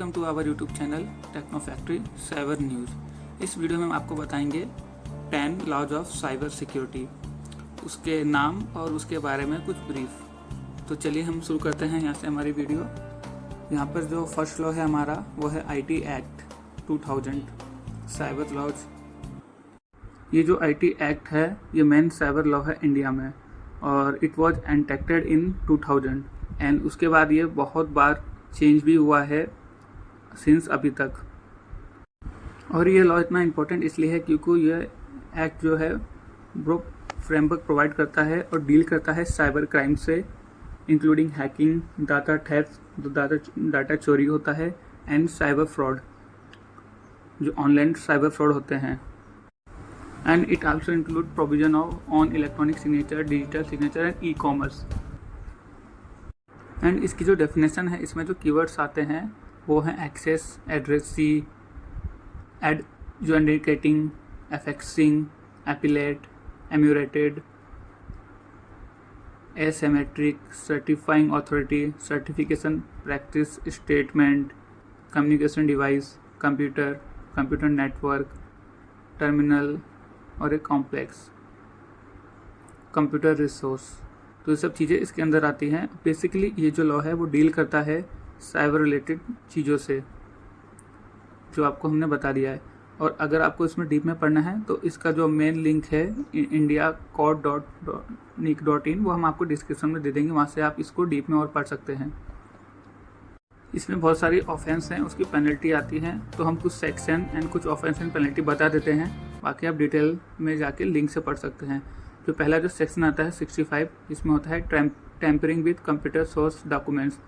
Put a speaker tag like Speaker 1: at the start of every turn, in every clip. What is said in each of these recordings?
Speaker 1: Welcome to our YouTube channel techno factory cyber news. इस video में हम आपको बताएंगे 10 लॉज ऑफ साइबर सिक्योरिटी, उसके नाम और उसके बारे में कुछ ब्रीफ। तो चलिए हम शुरू करते हैं यहाँ से हमारी वीडियो। यहाँ पर जो फर्स्ट लॉ है हमारा वो है IT एक्ट 2000 साइबर लॉज। ये जो IT एक्ट है ये मेन साइबर लॉ है इंडिया में और इट वॉज एनटेक्टेड इन 2000 एंड उसके बाद ये बहुत बार चेंज भी हुआ है सिंस अभी तक। और ये लॉ इतना इम्पोर्टेंट इसलिए है क्योंकि ये एक्ट जो है वो फ्रेमवर्क प्रोवाइड करता है और डील करता है साइबर क्राइम से, इंक्लूडिंग हैकिंग, डाटा थेफ्ट, जो डाटा चोरी होता है, एंड साइबर फ्रॉड, जो ऑनलाइन साइबर फ्रॉड होते हैं। And it also include provision on electronic signature, digital signature and e commerce. And इसकी जो डेफिनेशन है, इसमें जो कीवर्ड्स आते हैं वो हैं access, addressee, adjudicating, affixing, appellate, enumerated, asymmetric, certifying authority, certification practice, statement, communication device, computer network, terminal और एक कॉम्प्लेक्स कंप्यूटर रिसोर्स। तो ये सब चीज़ें इसके अंदर आती हैं। बेसिकली ये जो लॉ है वो डील करता है साइबर रिलेटेड चीज़ों से, जो आपको हमने बता दिया है। और अगर आपको इसमें डीप में पढ़ना है तो इसका जो मेन लिंक है indiacode.nic.in वो हम आपको डिस्क्रिप्शन में दे देंगे, वहाँ से आप इसको डीप में और पढ़ सकते हैं। इसमें बहुत सारी ऑफेंस हैं, उसकी पेनल्टी आती हैं, तो हम कुछ सेक्शन एंड कुछ ऑफेंस एंड पेनल्टी बता देते हैं, बाकी आप डिटेल में जाके लिंक से पढ़ सकते हैं। जो पहला जो सेक्शन आता है 65, इसमें होता है tempering with computer source documents,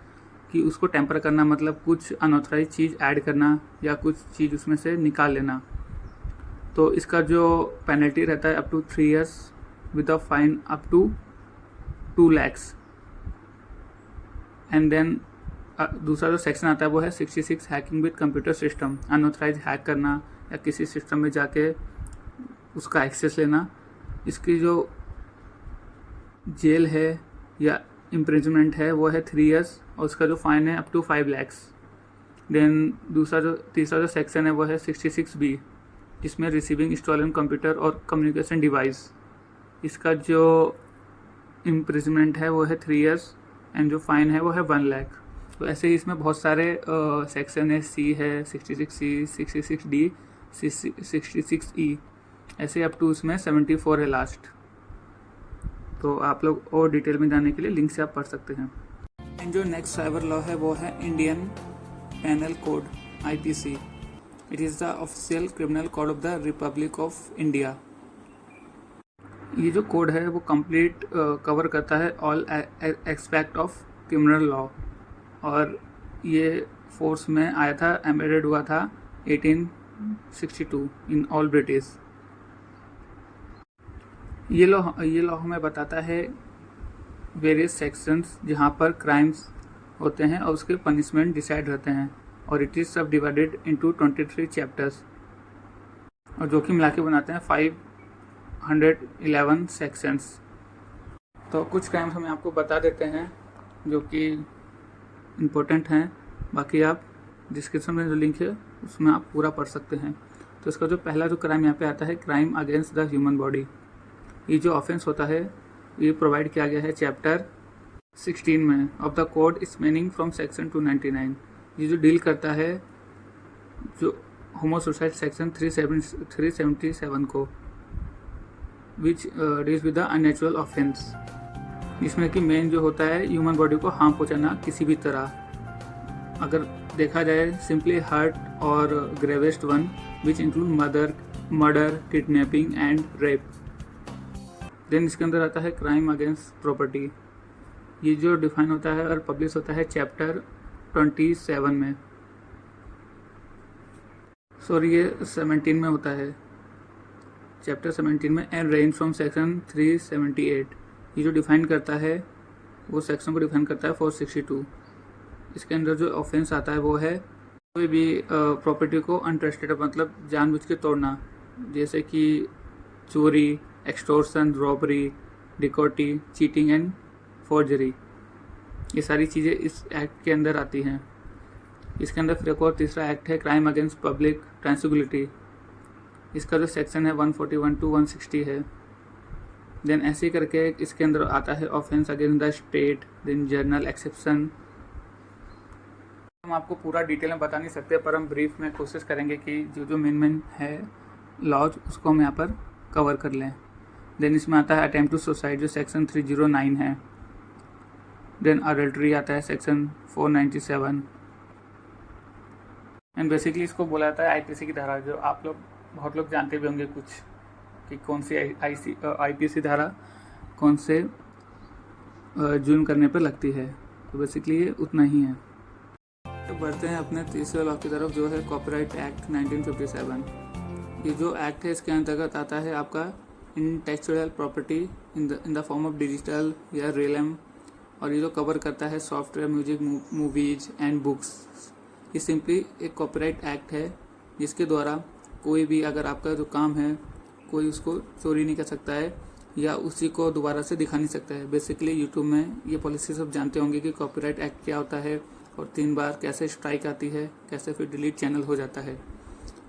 Speaker 1: कि उसको टेम्पर करना मतलब कुछ अनऑथराइज चीज़ ऐड करना या कुछ चीज़ उसमें से निकाल लेना। तो इसका जो पेनल्टी रहता है up to 3 years with a fine up to 2 lakhs। And then दूसरा जो सेक्शन आता है वो है 66 hacking with computer system, unauthorise hack करना या किसी सिस्टम में जाके उसका एक्सेस लेना। इसकी जो जेल है या इम्प्रिजनमेंट है वो है 3 years और उसका जो फाइन है अप टू 5 lakhs। देन तीसरा जो सेक्शन है वो है 66B, जिसमें रिसीविंग स्टॉलन कंप्यूटर और कम्युनिकेशन डिवाइस, इसका जो इम्प्रिजनमेंट है वो है 3 years एंड जो फाइन है वो है 1 lakh। तो ऐसे ही इसमें बहुत सारे सेक्शन है, C है 66C, 66D, 66E, ऐसे अप टू उसमें 74 है लास्ट। तो आप लोग और डिटेल में जाने के लिए लिंक से आप पढ़ सकते हैं। एंड जो नेक्स्ट साइबर लॉ है वो है Indian penal code IPC। It is the official criminal code of the republic of India. ये जो कोड है वो कंप्लीट कवर करता है all aspect of criminal law, और ये फोर्स में आया था, एम्बेडेड हुआ था 1862 इन ऑल ब्रिटिश। ये लॉ हमें बताता है वेरियस सेक्शंस जहाँ पर क्राइम्स होते हैं और उसके पनिशमेंट डिसाइड रहते हैं, और इट इज़ सब डिवाइडेड इनटू 23 चैप्टर्स, और जो कि मिला के बनाते हैं 511 सेक्शंस। तो कुछ क्राइम्स हम आपको बता देते हैं जो कि इम्पोर्टेंट हैं, बाकी आप डिस्क्रिप्शन में जो लिंक है उसमें आप पूरा पढ़ सकते हैं। तो इसका जो पहला जो क्राइम यहाँ पे आता है, crime against the human body. ये जो ऑफेंस होता है ये प्रोवाइड किया गया है चैप्टर 16 में of the code spanning from section 299। ये जो डील करता है जो होमोसुसाइड सेक्शन 377 को, which deals with the unnatural offence, जिसमें कि मेन जो होता है ह्यूमन बॉडी को हार्म पहुंचाना किसी भी तरह। अगर देखा जाए सिंपली हर्ट और gravest one which include murder, kidnapping and rape. Then इसके अंदर आता है क्राइम अगेंस्ट प्रॉपर्टी। ये जो डिफाइन होता है और पब्लिश होता है चैप्टर 27 में, सॉरी ये 17 में होता है, चैप्टर 17 में, एंड रेंज फ्रॉम सेक्शन 378। ये जो डिफाइन करता है वो सेक्शन को डिफाइन करता है 462। इसके अंदर जो ऑफेंस आता है वो है कोई भी प्रॉपर्टी को अनट्रस्टेड मतलब जानबूझ के तोड़ना, जैसे कि चोरी, extortion, robbery, dacoity, cheating and forgery. ये सारी चीज़ें इस एक्ट के अंदर आती हैं। इसके अंदर फिर एक और तीसरा एक्ट है क्राइम अगेंस्ट पब्लिक ट्रांसिबिलिटी। इसका जो सेक्शन है 141 to 160 है। देन ऐसे ही करके इसके अंदर आता है offence against the state, then general exception. हम आपको पूरा डिटेल में बता नहीं सकते, पर हम ब्रीफ में कोशिश करेंगे कि जो जो मेन है लॉज उसको हम यहाँ पर कवर कर लें। देन इसमें आता है अटेम्प्ट टू सुसाइड जो सेक्शन 309 है। देन अडल्ट्री आता है सेक्शन 497। एंड बेसिकली इसको बोला जाता है आईपीसी की धारा, जो आप लोग बहुत लोग जानते भी होंगे कुछ कि कौन सी आईपीसी धारा कौन से जुर्म करने पर लगती है। तो बेसिकली ये उतना ही है। तो बढ़ते हैं अपने तीसरे लॉ की तरफ जो है कॉपीराइट एक्ट 1957। ये जो एक्ट है इसके अंतर्गत आता है आपका intellectual property in the form of digital या रियलम, और ये जो कवर करता है software, music, movies and books. ये सिंपली एक कॉपीराइट एक्ट है जिसके द्वारा कोई भी अगर आपका जो काम है कोई उसको चोरी नहीं कर सकता है या उसी को दोबारा से दिखा नहीं सकता है। बेसिकली यूट्यूब में ये पॉलिसी सब जानते होंगे कि कॉपीराइट एक्ट क्या होता है और 3 बार कैसे स्ट्राइक आती है, कैसे फिर डिलीट चैनल हो जाता है।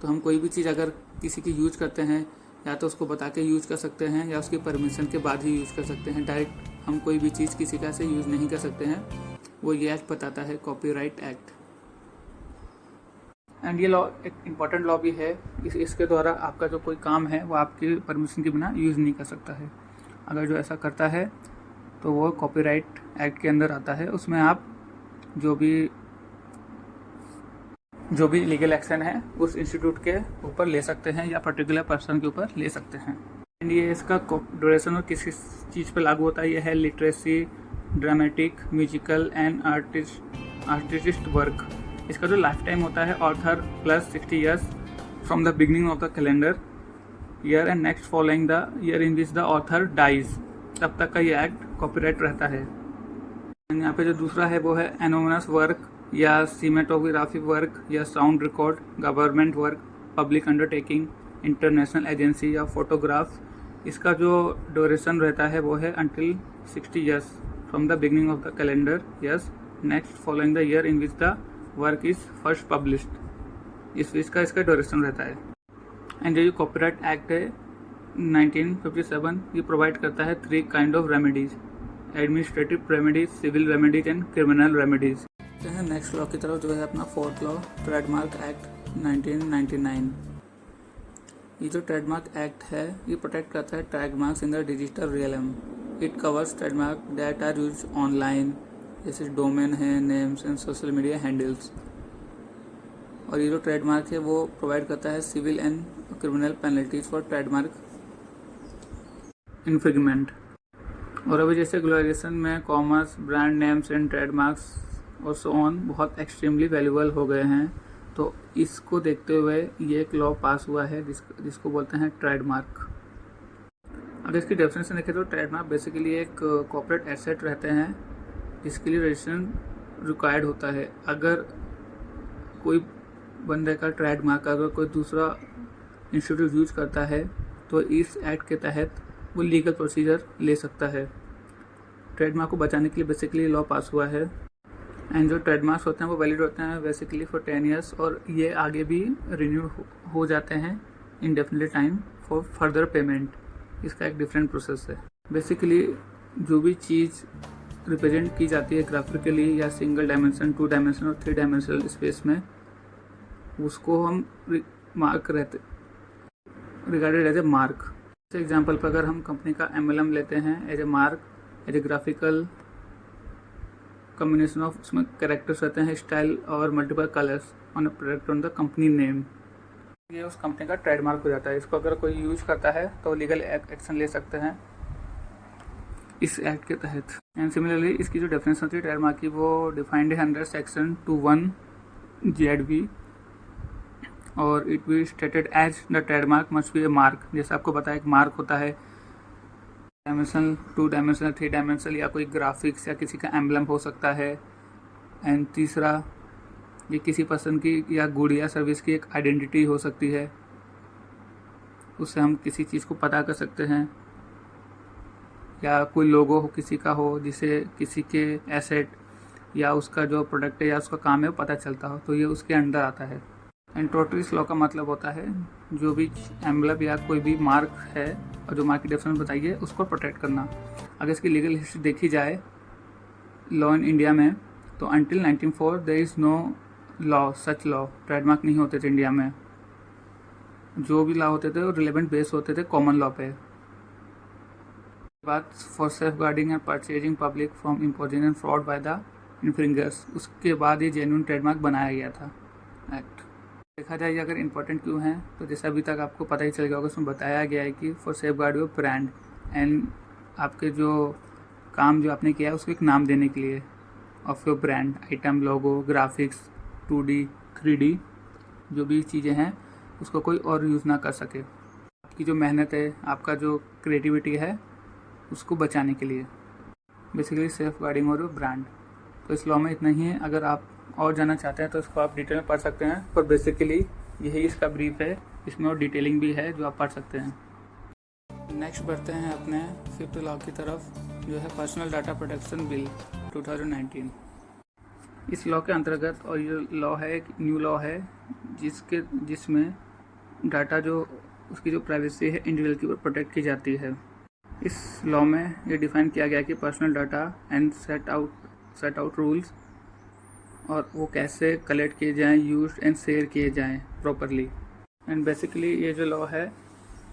Speaker 1: तो हम कोई भी चीज़ अगर किसी की यूज करते हैं या तो उसको बता के यूज कर सकते हैं या उसकी परमिशन के बाद ही यूज कर सकते हैं। डायरेक्ट हम कोई भी चीज़ किसी का से यूज नहीं कर सकते हैं। वो ये एक्ट बताता है कॉपीराइट एक्ट। एंड ये लॉ एक इम्पॉर्टेंट लॉ भी है। इसके द्वारा आपका जो कोई काम है वो आपकी परमिशन के बिना यूज़ नहीं कर सकता है। अगर जो ऐसा करता है तो वो कॉपीराइट एक्ट के अंदर आता है। उसमें आप जो भी लीगल एक्शन है उस इंस्टीट्यूट के ऊपर ले सकते हैं या पर्टिकुलर पर्सन के ऊपर ले सकते हैं। एंड ये इसका ड्यूरेशन और किस चीज़ पर लागू होता है, ये है literacy, dramatic, musical and artist work. इसका जो लाइफ टाइम होता है author plus 60 years from the beginning of the calendar year and next following the year in which the author dies, तब तक का ये एक्ट कॉपीराइट रहता है। यहाँ पे जो दूसरा है वो है एनोनिमस वर्क या सिनेमेटोग्राफी वर्क या sound record, government work, public undertaking, international agency या फोटोग्राफ। इसका जो ड्यूरेशन रहता है वो है until 60 years from the beginning of the calendar years next following the year in which the work is first published. इसका duration रहता है। एंड जो कॉपीराइट एक्ट है 1957 ये प्रोवाइड करता है 3 kind of remedies: administrative remedies, civil remedies and criminal remedies. Next law की तरफ जो है अपना फोर्थ लॉ ट्रेडमार्क एक्ट 1999। ये जो ट्रेडमार्क एक्ट है ये प्रोटेक्ट करता है trademarks in the digital realm. It covers trademark that are used online, जैसे डोमेन है, names and social media handles. और ये जो ट्रेडमार्क है वो प्रोवाइड करता है civil and criminal penalties for trademark infringement. और अभी जैसे ग्लोबलाइजेशन में commerce, brand names and trademarks और सो ऑन बहुत एक्सट्रीमली वैल्यूएबल हो गए हैं, तो इसको देखते हुए ये एक लॉ पास हुआ है जिसको बोलते हैं ट्रेडमार्क। अगर इसकी डेफिनेशन देखें तो ट्रेडमार्क बेसिकली एक कॉर्पोरेट एसेट रहते हैं जिसके लिए रजिस्ट्रेशन रिक्वायर्ड होता है। अगर कोई बंदे का ट्रेडमार्क अगर कोई दूसरा इंस्टीट्यूट यूज करता है तो इस एक्ट के तहत वो लीगल प्रोसीजर ले सकता है। ट्रेडमार्क को बचाने के लिए बेसिकली लॉ पास हुआ है। एंड जो ट्रेडमार्क्स होते हैं वो वैलिड होते हैं बेसिकली फॉर 10 ईयर्स, और ये आगे भी रिन्यू हो जाते हैं indefinite time for further payment. इसका एक डिफरेंट प्रोसेस है। बेसिकली जो भी चीज़ रिप्रेजेंट की जाती है ग्राफिकली या सिंगल डायमेंशन, 2 डायमेंशन और 3 डायमेंशनल स्पेस में, उसको हम mark regarded as a mark. जैसे एग्जांपल पर अगर हम कंपनी का एमएलएम लेते हैं as a mark, as a graphical combination of, उसमें कैरेक्टर्स रहते हैं, स्टाइल और multiple colours on a product on the company name, ये उस कंपनी का ट्रेडमार्क हो जाता है। इसको अगर कोई यूज करता है तो लीगल एक्शन ले सकते हैं इस एक्ट के तहत। एंड सिमिलरली इसकी जो डेफिनेशन होती है ट्रेडमार्क की वो डिफाइंड है अंडर सेक्शन 21 ZB, और it be stated as the trademark must be a mark. जैसे आपको पता है एक मार्क होता है डायमेंशनल, 2 डायमेंशनल, 3 डायमेंशनल, या कोई ग्राफिक्स या किसी का एम्बलम हो सकता है। एंड तीसरा ये किसी पर्सन की या गुड या सर्विस की एक आइडेंटिटी हो सकती है, उससे हम किसी चीज़ को पता कर सकते हैं। या कोई लोगो हो किसी का हो जिसे किसी के एसेट या उसका जो प्रोडक्ट है या उसका काम है वो पता चलता हो, तो ये उसके अंडर आता है। एंड टोटलिस लॉ का मतलब होता है जो भी एम्बलम या कोई भी मार्क है और जो मार्क की डेफिनेशन बताई है उसको प्रोटेक्ट करना। अगर इसकी लीगल हिस्ट्री देखी जाए लॉ इन इंडिया में, तो until 1904 there is no law such law, trademark नहीं होते थे इंडिया में। जो भी लॉ होते थे वो रिलेवेंट बेस होते थे कॉमन लॉ पे। बात for safeguarding and purchasing public from imposing and fraud by the infringers, उसके बाद ये जेन्युइन ट्रेडमार्क बनाया गया था एक्ट। देखा जाए अगर इम्पोर्टेंट क्यों है, तो जैसे अभी तक आपको पता ही चल गया होगा, उसमें बताया गया है कि for safe guard your brand and आपके जो काम जो आपने किया है उसको एक नाम देने के लिए of your brand, item, logo, graphics, 2D 3D जो भी चीज़ें हैं उसको कोई और यूज़ ना कर सके। आपकी जो मेहनत है, आपका जो क्रिएटिविटी है उसको बचाने के लिए, बेसिकली सेफ गार्डिंग और ब्रांड। तो इस लॉ में इतना ही है। अगर आप और जानना चाहते हैं तो इसको आप डिटेल में पढ़ सकते हैं, पर बेसिकली यही इसका ब्रीफ है, इसमें और डिटेलिंग भी है जो आप पढ़ सकते हैं। नेक्स्ट बढ़ते हैं अपने 5th लॉ की तरफ, जो है पर्सनल डाटा प्रोटेक्शन बिल 2019। इस लॉ के अंतर्गत, और ये लॉ है एक न्यू लॉ है जिसमें डाटा जो उसकी जो प्राइवेसी है इंडिविजुअल की प्रोटेक्ट की जाती है। इस लॉ में ये डिफाइन किया गया कि personal data and set out rules, और वो कैसे कलेक्ट किए जाएं, यूज एंड शेयर किए जाएं प्रॉपरली। एंड बेसिकली ये जो लॉ है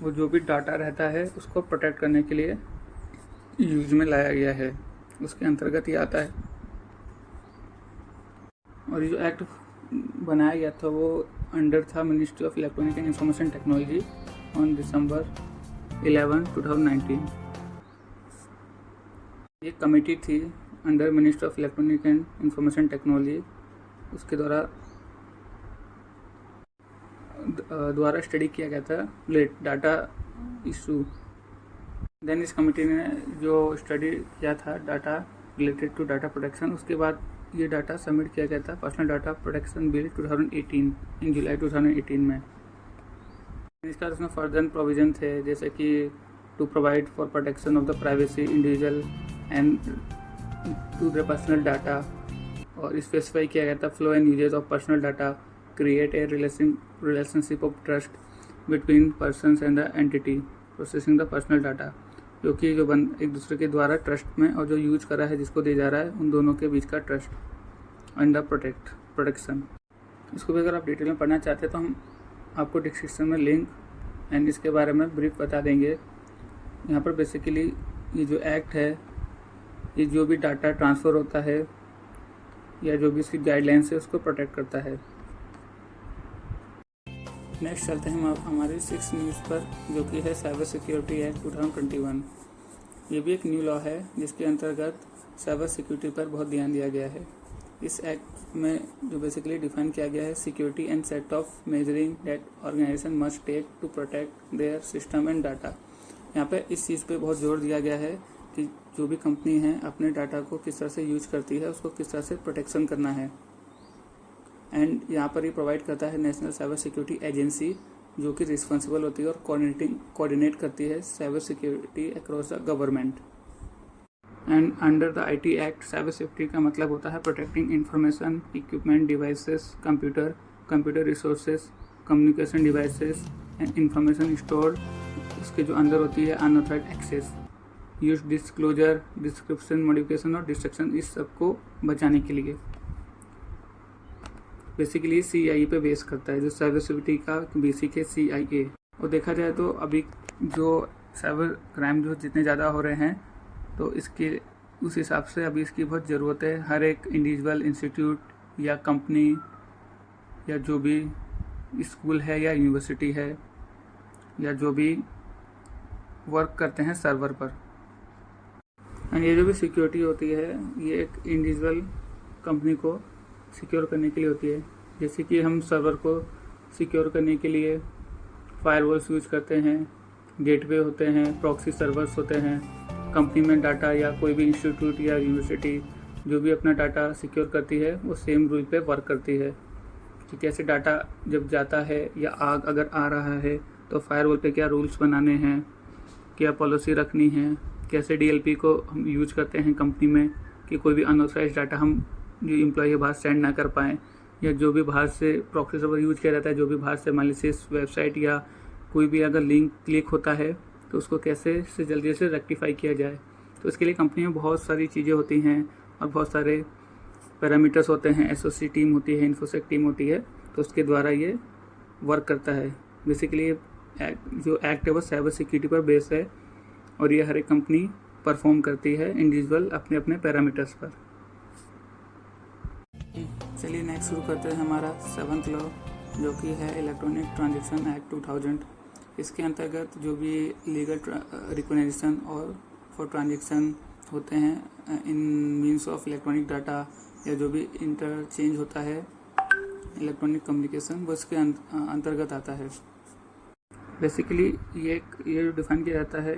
Speaker 1: वो जो भी डाटा रहता है उसको प्रोटेक्ट करने के लिए यूज में लाया गया है, उसके अंतर्गत ये आता है। और ये जो एक्ट बनाया गया था वो अंडर था ministry of electronic and information technology on December 11, 2019। ये कमेटी थी under ministry of electronic and information technology, उसके द्वारा स्टडी किया गया था डाटा इशू। देन इस कमेटी ने जो स्टडी किया था data related to data protection, उसके बाद ये डाटा सबमिट किया गया था personal data protection bill 2018 in July 2018 में। इसका उसमें फर्दर प्रोविजन थे, जैसे कि to provide for protection of the privacy individual and to the personal data, और स्पेसिफाई किया गया था flow and usage of personal data, create a relationship of trust between persons and the entity processing the personal data, जो कि जो एक दूसरे के द्वारा ट्रस्ट में, और जो यूज कर रहा है जिसको दिया जा रहा है उन दोनों के बीच का ट्रस्ट एंड द प्रोटेक्शन। इसको भी अगर आप डिटेल में पढ़ना चाहते हैं तो हम आपको डिस्क्रिप्शन में लिंक एंड इसके बारे में ब्रीफ बता देंगे। यहाँ पर बेसिकली ये जो एक्ट है, ये जो भी डाटा ट्रांसफ़र होता है या जो भी इसकी गाइडलाइंस है उसको प्रोटेक्ट करता है। नेक्स्ट चलते हैं हम हमारी 6 न्यूज़ पर, जो कि है साइबर सिक्योरिटी एक्ट 2021। ये भी एक न्यू लॉ है जिसके अंतर्गत साइबर सिक्योरिटी पर बहुत ध्यान दिया गया है। इस एक्ट में जो बेसिकली डिफाइन किया गया है security and set of measuring that organisation must take to protect their system and data. यहाँ पे इस चीज़ पे बहुत जोर दिया गया है कि जो भी कंपनी है अपने डाटा को किस तरह से यूज करती है, उसको किस तरह से प्रोटेक्शन करना है। एंड यहाँ पर ही प्रोवाइड करता है नेशनल साइबर सिक्योरिटी एजेंसी, जो कि रिस्पॉन्सिबल होती है और कोऑर्डिनेट करती है cyber security across the government. And under the IT act cyber safety का मतलब होता है protecting information, equipment, devices, computer resources, communication devices and information stored, उसके जो अंदर होती है unauthorised access, use, disclosure, description, modification और डिस्ट्रक्शन, इस सब को बचाने के लिए बेसिकली CIE पे बेस करता है, जो साइबर सिक्योरिटी का बेसिक है CIA। और देखा जाए तो अभी जो साइबर क्राइम जो जितने ज़्यादा हो रहे हैं, तो इसके उस हिसाब से अभी इसकी बहुत ज़रूरत है। हर एक इंडिविजुअल, इंस्टीट्यूट या कंपनी या जो भी स्कूल है या यूनिवर्सिटी है या जो भी वर्क करते हैं सर्वर पर, एंड ये जो भी सिक्योरिटी होती है ये एक इंडिविजुअल कंपनी को सिक्योर करने के लिए होती है। जैसे कि हम सर्वर को सिक्योर करने के लिए फायरवॉल्स यूज करते हैं, गेटवे होते हैं, प्रॉक्सी सर्वर्स होते हैं। कंपनी में डाटा या कोई भी इंस्टीट्यूट या यूनिवर्सिटी जो भी अपना डाटा सिक्योर करती है वो सेम रूल पे वर्क करती है कि कैसे डाटा जब जाता है या आग अगर आ रहा है तो फायरवॉल पे क्या रूल्स बनाने हैं, क्या पॉलिसी रखनी है, कैसे DLP को हम यूज करते हैं कंपनी में कि कोई भी अनऑथराइज्ड डाटा हम जो एम्प्लॉय बाहर सेंड ना कर पाएँ, या जो भी बाहर से प्रॉक्सी सर्वर यूज किया जाता है, जो भी बाहर से मैलिशियस वेबसाइट या कोई भी अगर लिंक क्लिक होता है तो उसको कैसे से जल्दी से रेक्टिफाई किया जाए। तो इसके लिए कंपनी में बहुत सारी चीज़ें होती हैं और बहुत सारे पैरामीटर्स होते हैं, एसओसी टीम होती है, इन्फोसेक टीम होती है, तो उसके द्वारा ये वर्क करता है। बेसिकली ये जो एक्ट है वो साइबर सिक्योरिटी पर बेस है और ये हर एक कंपनी परफॉर्म करती है इंडिविजुअल अपने अपने पैरामीटर्स पर। चलिए नेक्स्ट शुरू करते हैं हमारा 7th लॉ, जो कि है इलेक्ट्रॉनिक ट्रांजैक्शन एक्ट 2000। इसके अंतर्गत जो भी लीगल रिकॉग्निशन और फॉर ट्रांजैक्शन होते हैं इन मींस ऑफ इलेक्ट्रॉनिक डाटा, या जो भी इंटरचेंज होता है इलेक्ट्रॉनिक कम्युनिकेशन, वो इसके अंतर्गत आता है। बेसिकली ये डिफाइन किया जाता है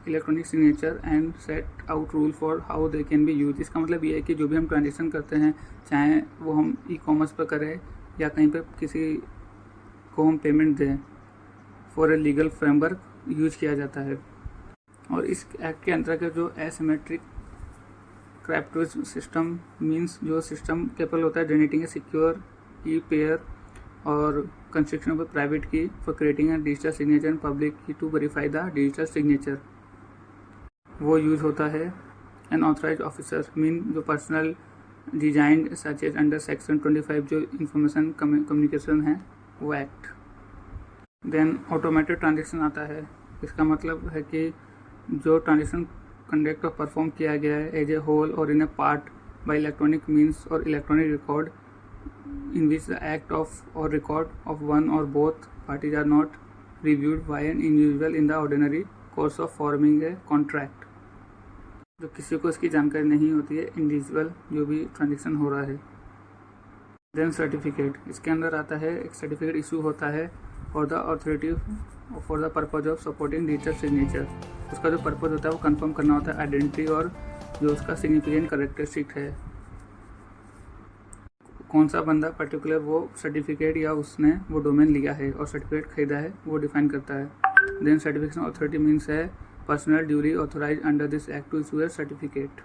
Speaker 1: electronic signature and set out rule for how they can be use. इसका मतलब ये है कि जो भी हम ट्रांजेक्शन करते हैं, चाहे वो हम ई-कॉमर्स पर करें या कहीं पर किसी को हम पेमेंट दें, for a legal framework use किया जाता है। और इस एक्ट के अंतर्गत जो एसिमेट्रिक क्रिप्टो सिस्टम मींस जो सिस्टम कैपेबल होता है generating a secure key pair और construction of private key for creating a digital signature and public key to verify the digital signature, वो यूज होता है। एन ऑथराइज ऑफिसर मीन जो personal design such as under section 25 जो information communication है वो act. Then automated transaction आता है। इसका मतलब है कि जो ट्रांजेक्शन कंडक्ट और परफॉर्म किया गया है एज ए होल और इन ए पार्ट बाय इलेक्ट्रॉनिक मीन्स और electronic record in which the act of or record of one or both parties are not reviewed by an individual in the ordinary course of forming a contract। जो किसी को इसकी जानकारी नहीं होती है, individual जो भी ट्रांजेक्शन हो रहा है। देन सर्टिफिकेट, इसके अंदर आता है एक सर्टिफिकेट इशू होता है for the authority for the purpose of supporting digital signature. उसका जो पर्पज होता है वो कंफर्म करना होता है आइडेंटिटी और जो उसका सिग्निफिकेंट करेक्टरिस्टिक है, कौन सा बंदा पर्टिकुलर वो सर्टिफिकेट या उसने वो डोमेन लिया है और सर्टिफिकेट खरीदा है, वो डिफाइन करता है। देन सर्टिफिकेशन अथॉरिटी मीन्स है personal duly authorise under this act to issue a certificate.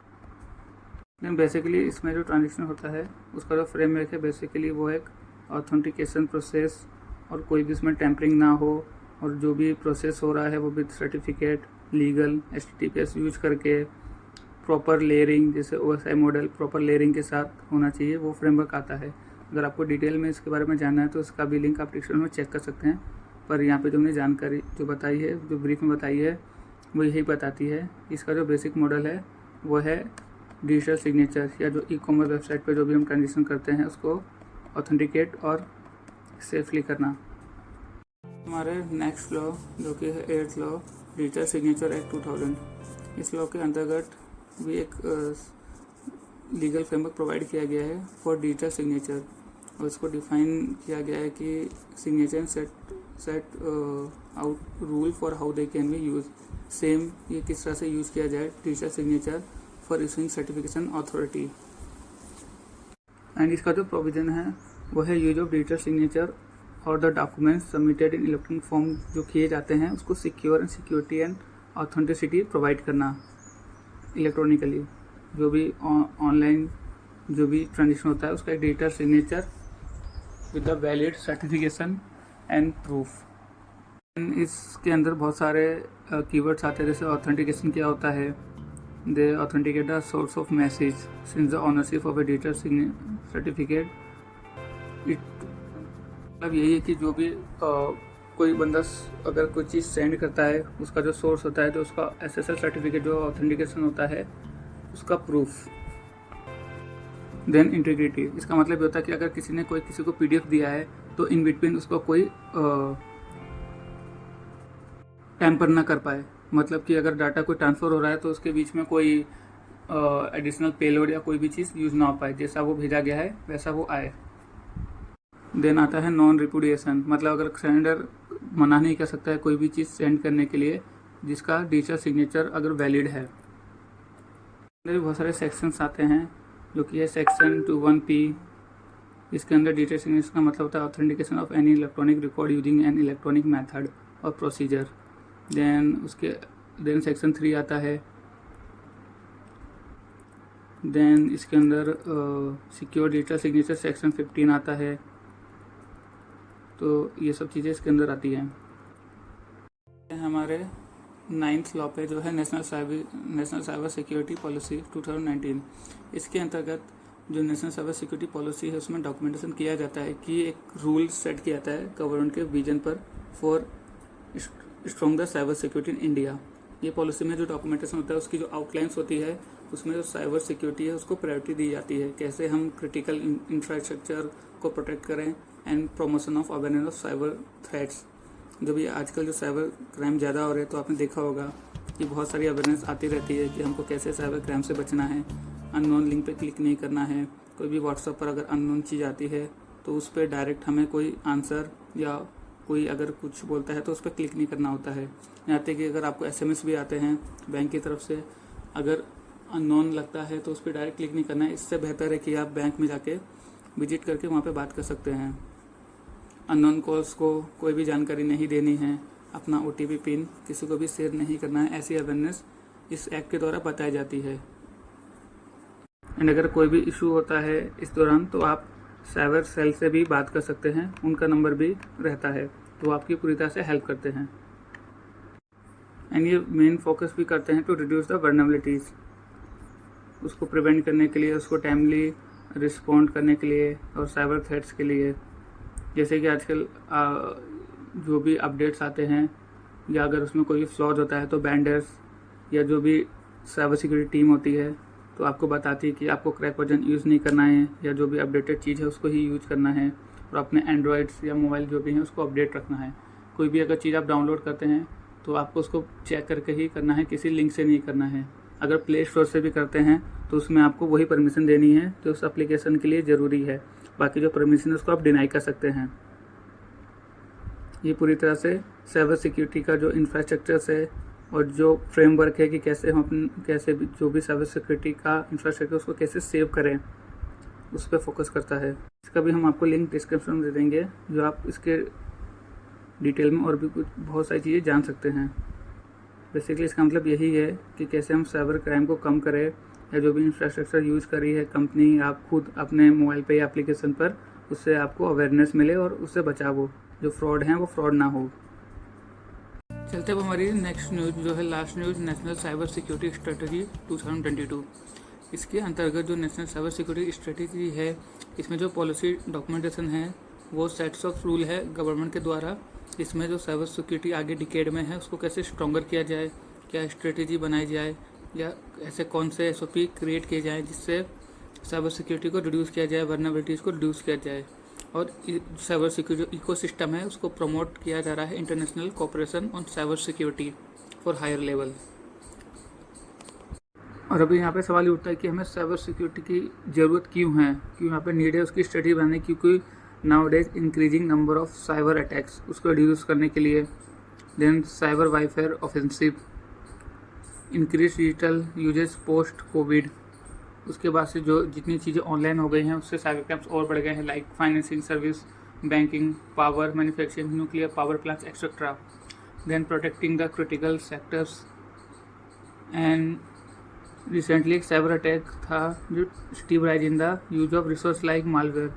Speaker 1: Then basically इसमें जो ट्रांजेक्शन होता है उसका जो फ्रेमवर्क है बेसिकली वो एक ऑथेंटिकेशन प्रोसेस, और कोई भी इसमें टेम्परिंग ना हो, और जो भी प्रोसेस हो रहा है वो with certificate legal HTTPS use करके प्रॉपर लेयरिंग, जैसे OSI मॉडल प्रॉपर लेयरिंग के साथ होना चाहिए, वो फ्रेमवर्क आता है। अगर आपको डिटेल में इसके बारे में जानना है तो इसका भी लिंक आप डिस्क्रिप्शन में चेक कर सकते हैं, पर यहाँ पे जो हमने जानकारी जो बताई है, जो ब्रीफ में बताई है, वो यही बताती है। इसका जो बेसिक मॉडल है वो है डिजिटल सिग्नेचर, या जो ई-कॉमर्स वेबसाइट पर जो भी हम ट्रांजेक्शन करते हैं उसको ऑथेंटिकेट और सेफली करना। हमारे नेक्स्ट लॉ जो कि है 8th law, digital signature act 2000। इस लॉ के अंतर्गत भी एक लीगल फ्रेमवर्क प्रोवाइड किया गया है फॉर डिजिटल सिग्नेचर, और इसको डिफाइन किया गया है कि signature set out rule for how they can be use. Same ये किस तरह से यूज़ किया जाए digital signature for issuing certification authority. And इसका जो प्रोविज़न है वो है यूज ऑफ डिजिटल सिग्नेचर और the documents submitted in electronic form जो किए जाते हैं उसको secure and security and authenticity provide करना इलेक्ट्रॉनिकली। जो भी ऑनलाइन जो भी ट्रांजेक्शन होता है उसका एक digital signature with the valid certification and proof. इसके अंदर बहुत सारे कीवर्ड्स आते हैं, जैसे ऑथेंटिकेशन क्या होता है, they authenticate the source of message since the ownership of a digital certificate. मतलब यही है कि जो भी कोई बंदा अगर कोई चीज़ सेंड करता है उसका जो सोर्स होता है, तो उसका SSL सर्टिफिकेट जो ऑथेंटिकेशन होता है उसका प्रूफ। देन इंटीग्रिटी, इसका मतलब ये होता है कि अगर किसी ने किसी को PDF दिया है तो इन बिटवीन उसको कोई टैम्पर ना कर पाए। मतलब कि अगर डाटा कोई ट्रांसफ़र हो रहा है तो उसके बीच में कोई एडिशनल पेलोड या कोई भी चीज़ यूज़ ना हो पाए, जैसा वो भेजा गया है वैसा वो आए। देन आता है नॉन रिपुडिएशन, मतलब अगर सेंडर मना नहीं कर सकता है कोई भी चीज़ सेंड करने के लिए जिसका डिजिटल सिग्नेचर अगर वैलिड है। बहुत सारे सेक्शंस आते हैं जो कि है सेक्शन 21P। इसके अंदर डिजिटल सिग्नेचर का मतलब होता है authentication of any electronic record using an electronic method और प्रोसीजर। देन सेक्शन 3 आता है देन इसके अंदर सिक्योर डिजिटल सिग्नेचर सेक्शन 15 आता है। तो ये सब चीज़ें इसके अंदर आती हैं। हमारे 9th लॉ पे जो है नेशनल साइबर सिक्योरिटी पॉलिसी 2019। इसके अंतर्गत जो नेशनल साइबर सिक्योरिटी पॉलिसी है उसमें डॉक्यूमेंटेशन किया जाता है कि एक रूल सेट किया जाता है गवर्नमेंट के विजन पर for stronger cyber security in India. ये पॉलिसी में जो डॉक्यूमेंटेशन होता है उसकी जो आउटलाइंस होती है उसमें जो साइबर सिक्योरिटी है उसको प्रायोरिटी दी जाती है, कैसे हम क्रिटिकल इंफ्रास्ट्रक्चर को प्रोटेक्ट करें and promotion of awareness of cyber threats. जो भी आजकल जो साइबर क्राइम ज़्यादा हो रहे हैं तो आपने देखा होगा कि बहुत सारी अवेयरनेस आती रहती है कि हमको कैसे साइबर क्राइम से बचना है, अननोन लिंक पे क्लिक नहीं करना है। कोई भी व्हाट्सएप पर अगर अननोन चीज़ आती है तो उस पर डायरेक्ट हमें कोई आंसर या कोई अगर कुछ बोलता है तो उस पर क्लिक नहीं करना होता है। यहाँ तक कि अगर आपको SMS भी आते हैं बैंक की तरफ से, अगर अननोन लगता है तो उस पर डायरेक्ट क्लिक नहीं करना है। इससे बेहतर है कि आप बैंक में जाके विजिट करके वहाँ पे बात कर सकते हैं। अननोन कॉल्स को कोई भी जानकारी नहीं देनी है, अपना OTP पिन किसी को भी शेयर नहीं करना है। ऐसी अवेयरनेस इस एक्ट के द्वारा बताई जाती है। एंड अगर कोई भी इशू होता है इस दौरान तो आप साइबर सेल से भी बात कर सकते हैं, उनका नंबर भी रहता है, तो आपकी पूरी तरह से हेल्प करते हैं। एंड ये मेन फोकस भी करते हैं टू रिड्यूस द वर्नबिलिटीज़, उसको प्रिवेंट करने के लिए, उसको टाइमली रिस्पॉन्ड करने के लिए और साइबर थ्रेट्स के लिए। जैसे कि आजकल जो भी अपडेट्स आते हैं या अगर उसमें कोई फ्लॉज होता है तो बैंडर्स या जो भी साइबर सिक्योरिटी टीम होती है तो आपको बताती है कि आपको क्रैक वर्जन यूज़ नहीं करना है या जो भी अपडेटेड चीज़ है उसको ही यूज करना है, और अपने एंड्रॉयड्स या मोबाइल जो भी हैं उसको अपडेट रखना है। कोई भी अगर चीज़ आप डाउनलोड करते हैं तो आपको उसको चेक करके ही करना है, किसी लिंक से नहीं करना है। अगर प्ले स्टोर से भी करते हैं तो उसमें आपको वही परमिशन देनी है जो उस एप्लीकेशन के लिए ज़रूरी है, बाकी जो परमिशन है उसको आप डिनाई कर सकते हैं। ये पूरी तरह से साइबर सिक्योरिटी का जो इंफ्रास्ट्रक्चर है और जो फ्रेमवर्क है कि कैसे हम कैसे भी जो भी साइबर सिक्योरिटी का इंफ्रास्ट्रक्चर उसको कैसे सेव करें, उस पर फोकस करता है। इसका भी हम आपको लिंक डिस्क्रिप्शन में दे देंगे, जो आप इसके डिटेल में और भी कुछ बहुत सारी चीज़ें जान सकते हैं। बेसिकली इसका मतलब यही है कि कैसे हम साइबर क्राइम को कम करें, या जो भी इंफ्रास्ट्रक्चर यूज़ करी है कंपनी, आप खुद अपने मोबाइल पे या एप्लीकेशन पर, उससे आपको अवेयरनेस मिले और उससे बचाव हो, जो फ्रॉड हैं वो फ्रॉड ना हो। चलते अब हमारी नेक्स्ट न्यूज़ जो है last news, national cyber security strategy 2022। इसके अंतर्गत जो नेशनल साइबर सिक्योरिटी स्ट्रेटजी है इसमें जो पॉलिसी डॉक्यूमेंटेशन है वो सेट्स ऑफ रूल है गवर्नमेंट के द्वारा। इसमें जो साइबर सिक्योरिटी आगे डिकेड में है उसको कैसे स्ट्रॉन्गर किया जाए, क्या स्ट्रेटजी बनाई जाए, या ऐसे कौन से SOP क्रिएट किए जाएँ जिससे साइबर सिक्योरिटी को रिड्यूस किया जाए, वर्नेबिलिटीज़ को रिड्यूस किया जाए, और साइबर सिक्योरिटी इकोसिस्टम है उसको प्रमोट किया जा रहा है, international cooperation on cyber security for higher level. और अभी यहाँ पे सवाल ये उठता है कि हमें साइबर सिक्योरिटी की ज़रूरत क्यों है, क्यों यहाँ पे नीड है उसकी स्टडी बनाने की, क्योंकि nowadays increasing number of cyber attacks उसको रिड्यूस करने के लिए। Then cyber warfare offensive, increase digital usages post covid, उसके बाद से जो जितनी चीज़ें ऑनलाइन हो गई हैं उससे साइबर क्राइम्स और बढ़ गए हैं, like financing service, banking, power, manufacturing, nuclear power plants etcetera. Then protecting the critical sectors. And recently एक साइबर अटैक था जो steep rise in the use of resource like malware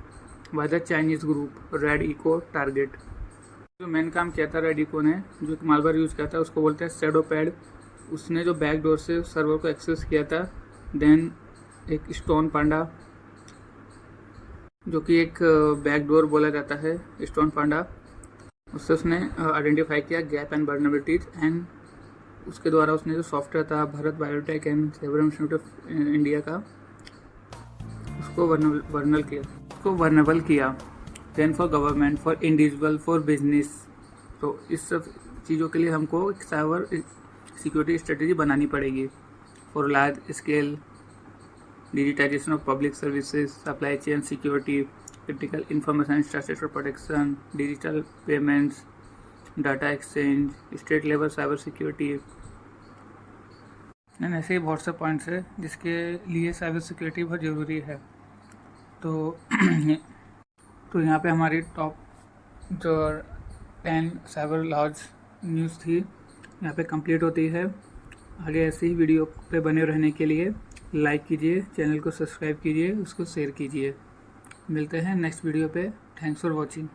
Speaker 1: by the Chinese group Red Echo target. जो main काम किया था red eco ने, जो malware use किया था उसको बोलते हैं शैडो पैड। उसने जो बैकडोर से सर्वर को एक्सेस किया था। देन एक स्टोन पांडा, जो कि एक बैकडोर बोला जाता है स्टोन पांडा, उससे उसने आइडेंटिफाई किया गैप एंड वर्नबिलिटीज, एंड उसके द्वारा उसने जो सॉफ्टवेयर था Bharat Biotech and Serum Institute of India का, उसको वर्नेबल किया। Then for government, for individual, for business, तो इस सब चीज़ों के लिए हमको एक साइबर सिक्योरिटी स्ट्रेटजी बनानी पड़ेगी। For large scale digitisation of public services, supply chain security, critical information infrastructure protection, digital payments, data exchange, state level cyber security. And ऐसे ही बहुत से पॉइंट्स है जिसके लिए साइबर सिक्योरिटी बहुत ज़रूरी है। तो यहाँ पे हमारी टॉप जो 10 साइबर लॉज न्यूज़ थी यहाँ पे कंप्लीट होती है। आगे ऐसे ही वीडियो पे बने रहने के लिए लाइक कीजिए, चैनल को सब्सक्राइब कीजिए, उसको शेयर कीजिए। मिलते हैं नेक्स्ट वीडियो पे। Thanks for watching.